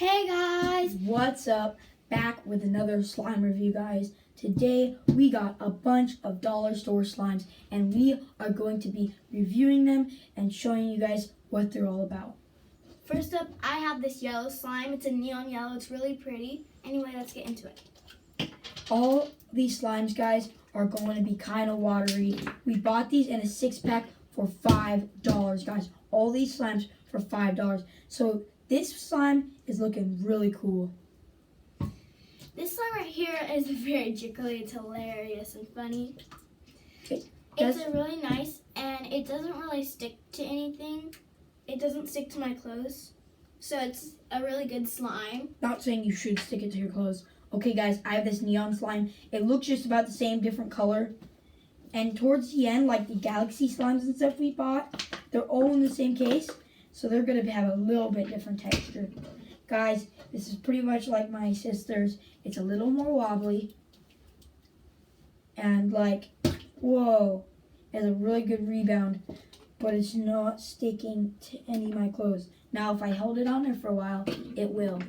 Hey guys! What's up? Back with another slime review, guys. Today we got a bunch of dollar store slimes and we are going to be reviewing them and showing you guys what they're all about. First up, I have this yellow slime. It's a neon yellow. It's really pretty. Anyway, let's get into it. All these slimes, guys, are going to be kind of watery. We bought these in a 6-pack for $5, guys. All these slimes for $5. So this slime is looking really cool. This slime right here is very jiggly. It's hilarious and funny. Okay. It's really nice, and it doesn't really stick to anything. It doesn't stick to my clothes. So it's a really good slime. Not saying you should stick it to your clothes. Okay, guys, I have this neon slime. It looks just about the same, different color. And towards the end, like the galaxy slimes and stuff we bought, they're all in the same case. So they're going to have a little bit different texture. Guys, this is pretty much like my sister's. It's a little more wobbly. And like, whoa, it has a really good rebound. But it's not sticking to any of my clothes. Now, if I held it on there for a while, it will.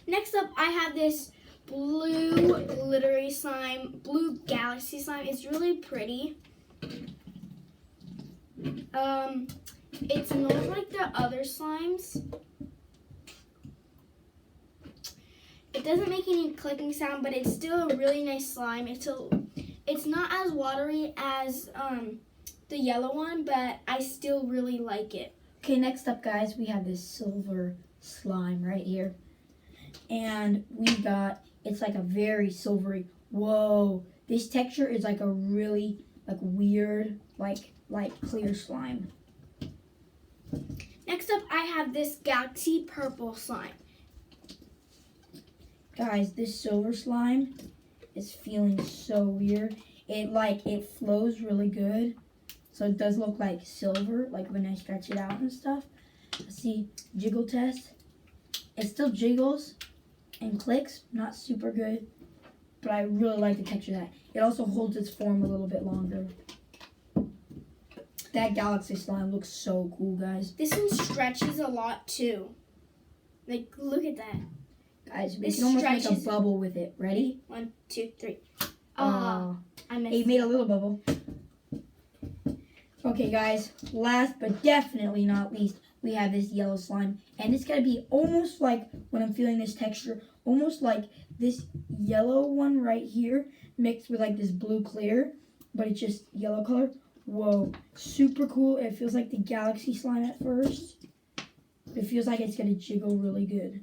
Next up, I have this blue glittery slime, blue galaxy slime. It's really pretty. It's not like the other slimes. It doesn't make any clicking sound, but it's still a really nice slime. It's not as watery as the yellow one, but I still really like it. Okay, next up, guys, we have this silver slime right here. And it's like a very silvery, whoa. This texture is like a really weird, like clear slime. Next up, I have this galaxy purple slime. Guys, this silver slime is feeling so weird. It flows really good. So it does look like silver, like when I stretch it out and stuff. Let's see, jiggle test. It still jiggles and clicks, not super good, but I really like the texture of that. It also holds its form a little bit longer. That galaxy slime looks so cool, guys. This one stretches a lot too. Like, look at that. Guys, we can almost make a bubble with it. Ready? 1, 2, 3. I missed it made a little bubble. Okay, guys, last but definitely not least, we have this yellow slime. And it's going to be almost like, when I'm feeling this texture, almost like this yellow one right here mixed with like this blue clear, but it's just yellow color. Whoa, super cool. It feels like the galaxy slime at first. It feels like it's going to jiggle really good.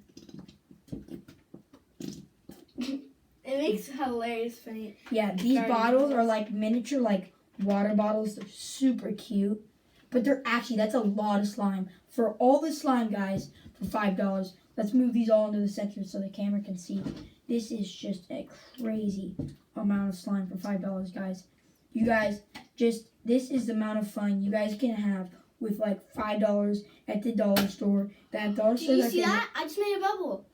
It makes hilarious funny. Yeah, these bottles are like miniature, like water bottles. They're super cute. But that's a lot of slime. For all the slime, guys, for $5. Let's move these all into the center so the camera can see. This is just a crazy amount of slime for $5, guys. You guys, this is the amount of fun you guys can have with like $5 at the dollar store. That dollar store. Do you see that? I just made a bubble.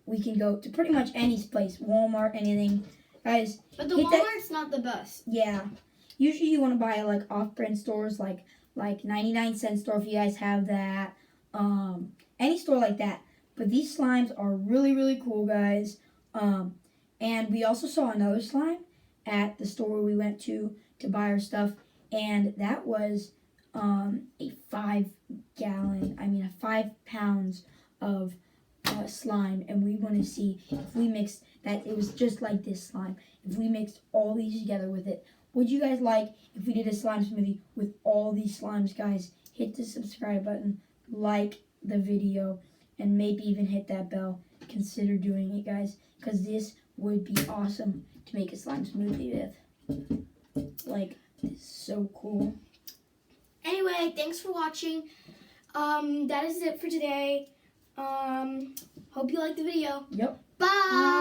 We can go to pretty much any place, Walmart, anything, guys. But the Walmart's not the best. Yeah, usually you want to buy like off-brand stores, like 99-cent store if you guys have that. Any store like that. But these slimes are really, really cool, guys. And we also saw another slime at the store we went to buy our stuff, and that was a 5 pounds of slime, and we want to see if we mixed that. It was just like this slime. If we mixed all these together with it, would you guys like if we did a slime smoothie with all these slimes, guys? Hit the subscribe button, like the video, and maybe even hit that bell. Consider doing it, guys, because this would be awesome to make a slime smoothie with. Like, it's so cool. Anyway, thanks for watching. That is it for today. Hope you liked the video. Yep. Bye.